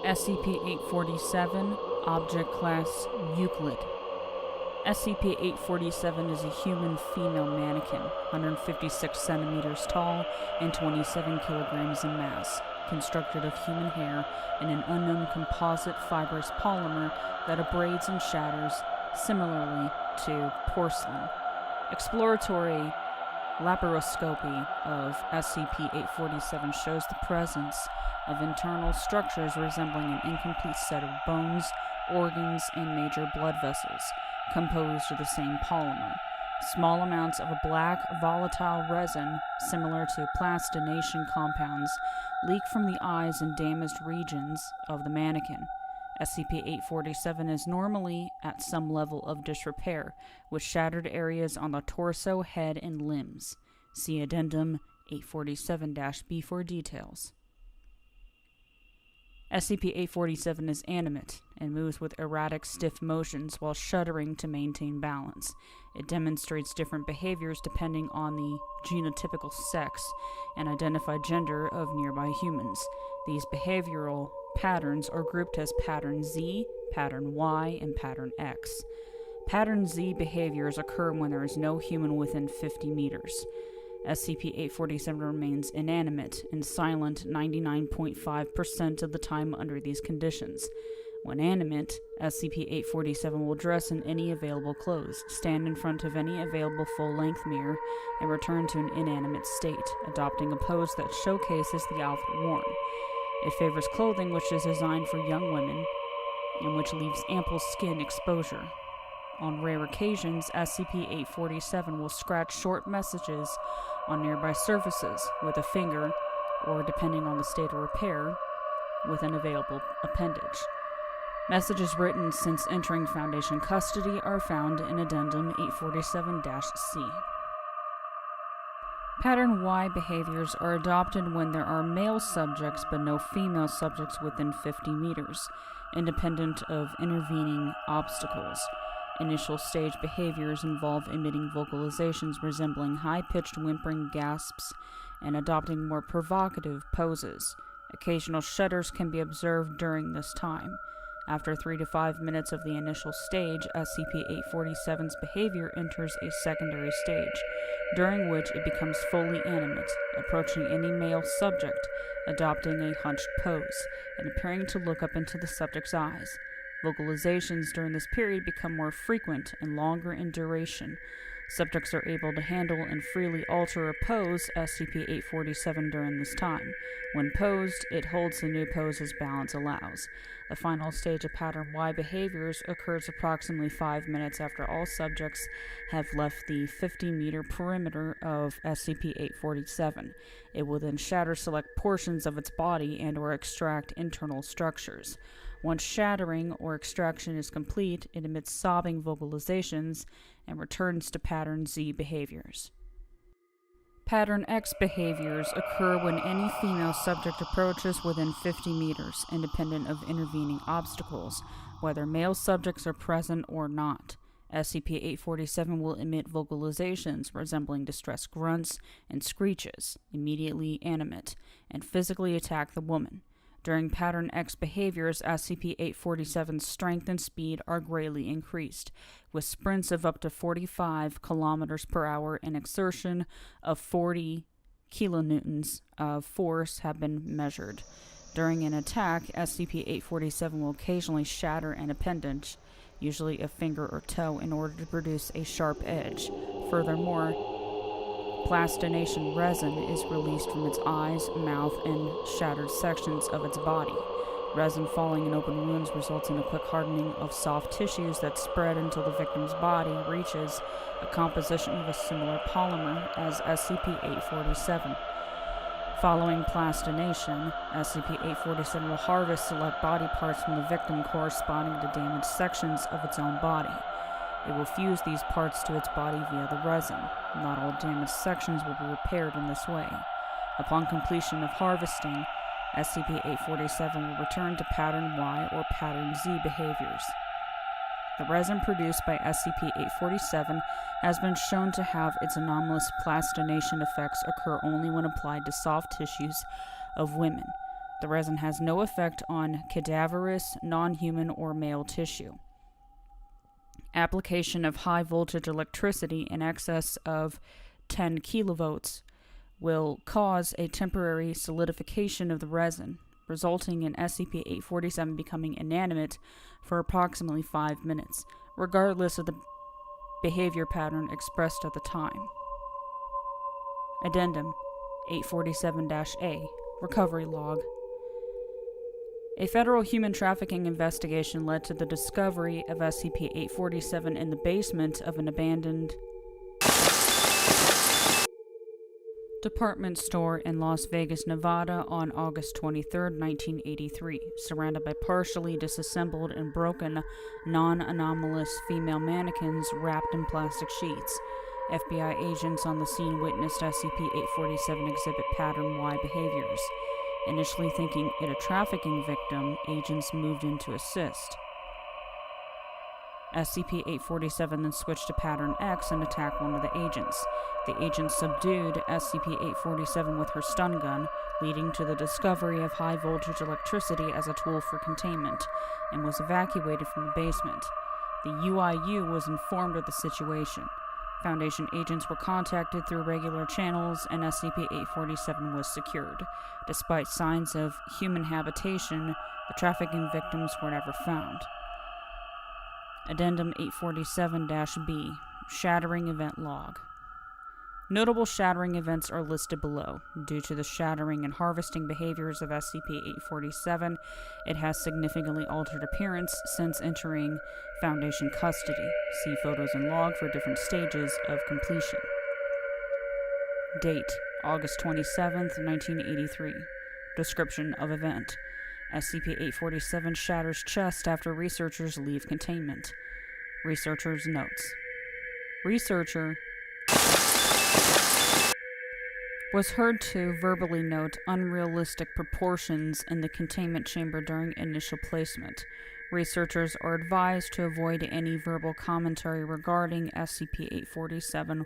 SCP-847, Object Class Euclid. SCP-847 is a human female mannequin, 156 centimeters tall and 27 kilograms in mass, constructed of human hair and an unknown composite fibrous polymer that abrades and shatters similarly to porcelain. Exploratory laparoscopy of SCP-847 shows the presence of internal structures resembling an incomplete set of bones, organs, and major blood vessels, composed of the same polymer. Small amounts of a black, volatile resin, similar to plastination compounds, leak from the eyes and damaged regions of the mannequin. SCP-847 is normally at some level of disrepair, with shattered areas on the torso, head, and limbs. See Addendum 847-B for details. SCP-847 is animate and moves with erratic, stiff motions while shuddering to maintain balance. It demonstrates different behaviors depending on the genotypical sex and identified gender of nearby humans. These behavioral patterns are grouped as Pattern Z, Pattern Y, and Pattern X. Pattern Z behaviors occur when there is no human within 50 meters. SCP-847 remains inanimate and silent 99.5% of the time under these conditions. When animate, SCP-847 will dress in any available clothes, stand in front of any available full-length mirror, and return to an inanimate state, adopting a pose that showcases the outfit worn. It favors clothing which is designed for young women and which leaves ample skin exposure. On rare occasions, SCP-847 will scratch short messages on nearby surfaces with a finger, or depending on the state of repair, with an available appendage. Messages written since entering Foundation custody are found in Addendum 847-C. Pattern Y behaviors are adopted when there are male subjects but no female subjects within 50 meters, independent of intervening obstacles. Initial stage behaviors involve emitting vocalizations resembling high-pitched whimpering gasps and adopting more provocative poses. Occasional shudders can be observed during this time. After 3 to 5 minutes of the initial stage, SCP-847's behavior enters a secondary stage, during which it becomes fully animate, approaching any male subject, adopting a hunched pose, and appearing to look up into the subject's eyes. Vocalizations during this period become more frequent and longer in duration. Subjects are able to handle and freely alter a pose SCP-847 during this time. When posed, it holds the new pose as balance allows. The final stage of Pattern Y behaviors occurs approximately 5 minutes after all subjects have left the 50-meter perimeter of SCP-847. It will then shatter select portions of its body and/or extract internal structures. Once shattering or extraction is complete, it emits sobbing vocalizations and returns to Pattern Z behaviors. Pattern X behaviors occur when any female subject approaches within 50 meters, independent of intervening obstacles, whether male subjects are present or not. SCP-847 will emit vocalizations resembling distressed grunts and screeches, immediately animate, and physically attack the woman. During Pattern X behaviors, SCP-847's strength and speed are greatly increased, with sprints of up to 45 kilometers per hour and exertion of 40 kilonewtons of force have been measured. During an attack, SCP-847 will occasionally shatter an appendage, usually a finger or toe, in order to produce a sharp edge. Furthermore, plastination resin is released from its eyes, mouth, and shattered sections of its body. Resin falling in open wounds results in a quick hardening of soft tissues that spread until the victim's body reaches a composition of a similar polymer as SCP-847. Following plastination, SCP-847 will harvest select body parts from the victim corresponding to damaged sections of its own body. It will fuse these parts to its body via the resin. Not all damaged sections will be repaired in this way. Upon completion of harvesting, SCP-847 will return to Pattern Y or Pattern Z behaviors. The resin produced by SCP-847 has been shown to have its anomalous plastination effects occur only when applied to soft tissues of women. The resin has no effect on cadaverous, non-human, or male tissue. Application of high-voltage electricity in excess of 10 kilovolts will cause a temporary solidification of the resin, resulting in SCP-847 becoming inanimate for approximately 5 minutes, regardless of the behavior pattern expressed at the time. Addendum 847-A Recovery Log. A federal human trafficking investigation led to the discovery of SCP-847 in the basement of an abandoned department store in Las Vegas, Nevada on August 23, 1983, surrounded by partially disassembled and broken non-anomalous female mannequins wrapped in plastic sheets. FBI agents on the scene witnessed SCP-847 exhibit pattern Y behaviors. Initially thinking it a trafficking victim, agents moved in to assist. SCP-847 then switched to pattern X and attacked one of the agents. The agent subdued SCP-847 with her stun gun, leading to the discovery of high-voltage electricity as a tool for containment, and was evacuated from the basement. The UIU was informed of the situation. Foundation agents were contacted through regular channels, and SCP-847 was secured. Despite signs of human habitation, the trafficking victims were never found. Addendum 847-B Shattering Event Log. Notable shattering events are listed below. Due to the shattering and harvesting behaviors of SCP-847, it has significantly altered appearance since entering Foundation custody. See photos and log for different stages of completion. Date: August 27, 1983. Description of event: SCP-847 shatters chest after researchers leave containment. Researcher's notes. Researcher was heard to verbally note unrealistic proportions in the containment chamber during initial placement. Researchers are advised to avoid any verbal commentary regarding SCP-847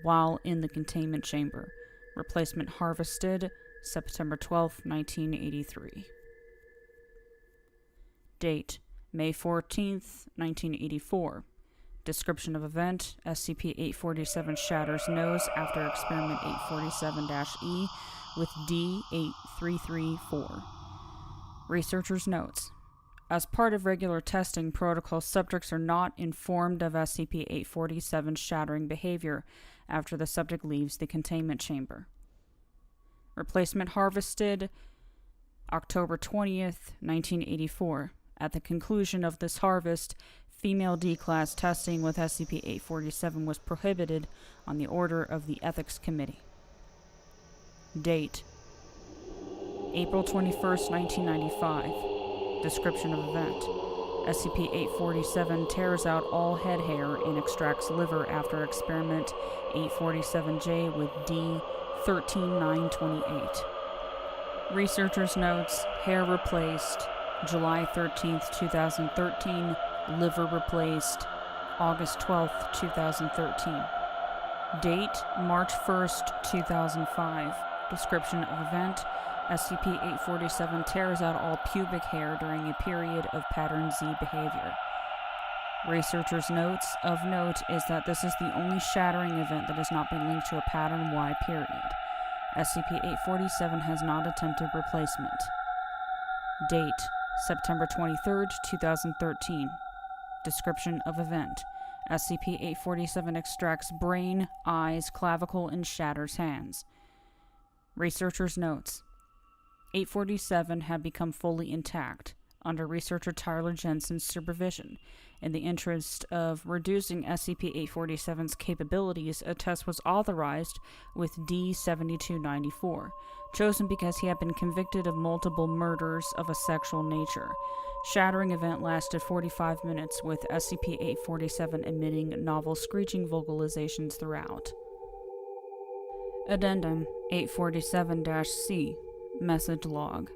while in the containment chamber. Replacement harvested September 12, 1983. Date: May 14, 1984. Description of event: SCP-847 shatters nose after Experiment 847-E with D-8334. Researcher's notes. As part of regular testing protocol, subjects are not informed of SCP-847's shattering behavior after the subject leaves the containment chamber. Replacement harvested October 20th, 1984. At the conclusion of this harvest, female D-Class testing with SCP-847 was prohibited on the order of the Ethics Committee. Date: April 21st, 1995. Description of event: SCP-847 tears out all head hair and extracts liver after Experiment 847-J with D-13928. Researcher's notes: hair replaced July 13th, 2013. Liver replaced August 12th, 2013. Date: March 1st, 2005. Description of event: SCP-847 tears out all pubic hair during a period of pattern Z behavior. Researcher's notes: of note is that this is the only shattering event that has not been linked to a pattern Y period. SCP-847 has not attempted replacement. Date: September 23rd, 2013. Description of event: SCP-847 extracts brain, eyes, clavicle, and shatters hands. Researcher's notes: 847 had become fully intact under researcher Tyler Jensen's supervision. In the interest of reducing SCP-847's capabilities, a test was authorized with D-7294, chosen because he had been convicted of multiple murders of a sexual nature. Shattering event lasted 45 minutes, with SCP-847 emitting novel screeching vocalizations throughout. Addendum 847-C Message Log.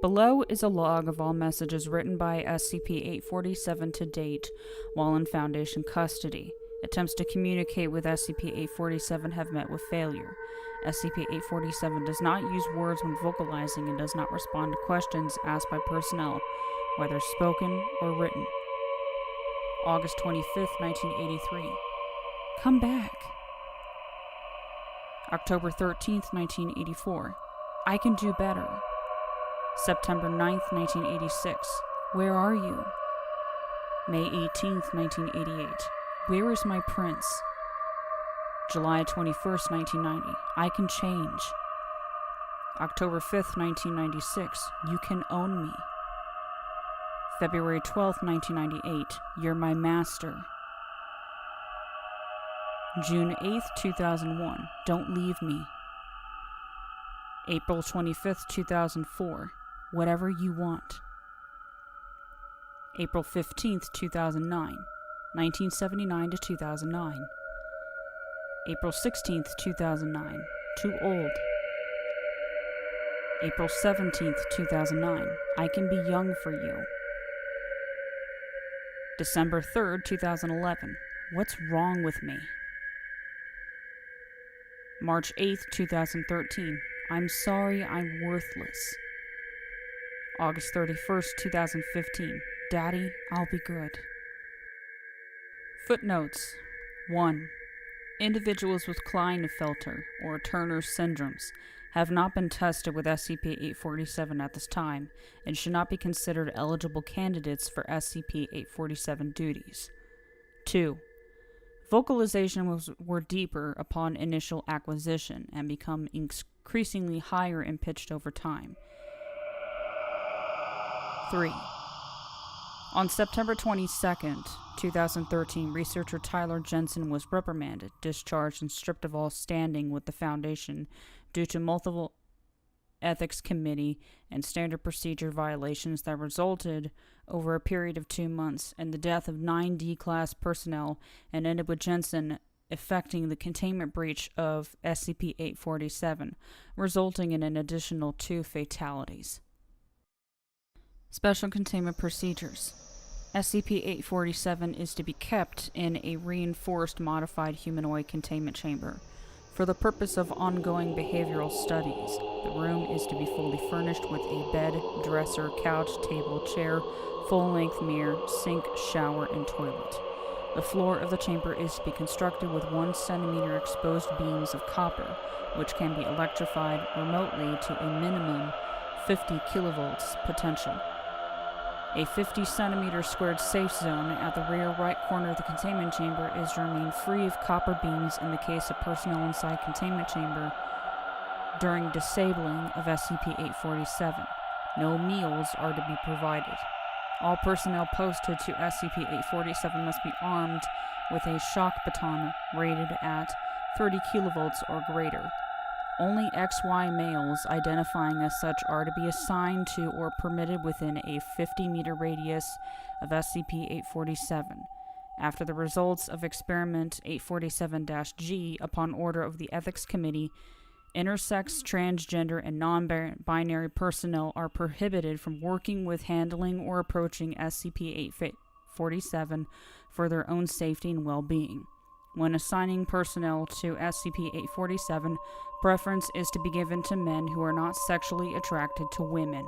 Below is a log of all messages written by SCP-847 to date while in Foundation custody. Attempts to communicate with SCP-847 have met with failure. SCP-847 does not use words when vocalizing and does not respond to questions asked by personnel, whether spoken or written. August 25th, 1983. Come back. October 13th, 1984. I can do better. September 9th, 1986. Where are you? May 18th, 1988. Where is my prince? July 21st, 1990. I can change. October 5th, 1996. You can own me. February 12th, 1998. You're my master. June 8th, 2001. Don't leave me. April 25th, 2004. Whatever you want. April 15th, 2009. 1979 to 2009. April 16th, 2009. Too old. April 17th, 2009. I can be young for you. December 3rd, 2011. What's wrong with me? March 8th, 2013. I'm sorry I'm worthless. August 31st, 2015. Daddy, I'll be good. Footnotes. 1. Individuals with Klinefelter or Turner syndromes have not been tested with SCP-847 at this time and should not be considered eligible candidates for SCP-847 duties. 2. Vocalizations were deeper upon initial acquisition and become increasingly higher in pitch over time. 3. On September 22, 2013, researcher Tyler Jensen was reprimanded, discharged, and stripped of all standing with the Foundation due to multiple ethics committee and standard procedure violations that resulted over a period of 2 months in the death of 9 D-Class personnel and ended with Jensen effecting the containment breach of SCP-847, resulting in an additional 2 fatalities. Special Containment Procedures. SCP-847 is to be kept in a reinforced modified humanoid containment chamber. For the purpose of ongoing behavioral studies, the room is to be fully furnished with a bed, dresser, couch, table, chair, full-length mirror, sink, shower, and toilet. The floor of the chamber is to be constructed with 1 centimeter exposed beams of copper, which can be electrified remotely to a minimum 50 kilovolts potential. A 50 centimeter squared safe zone at the rear right corner of the containment chamber is to remain free of copper beams in the case of personnel inside containment chamber during disabling of SCP-847. No meals are to be provided. All personnel posted to SCP-847 must be armed with a shock baton rated at 30 kilovolts or greater. Only XY males identifying as such are to be assigned to or permitted within a 50-meter radius of SCP-847. After the results of Experiment 847-G, upon order of the Ethics Committee, intersex, transgender, and non-binary personnel are prohibited from working with, handling, or approaching SCP-847 for their own safety and well-being. When assigning personnel to SCP-847, preference is to be given to men who are not sexually attracted to women.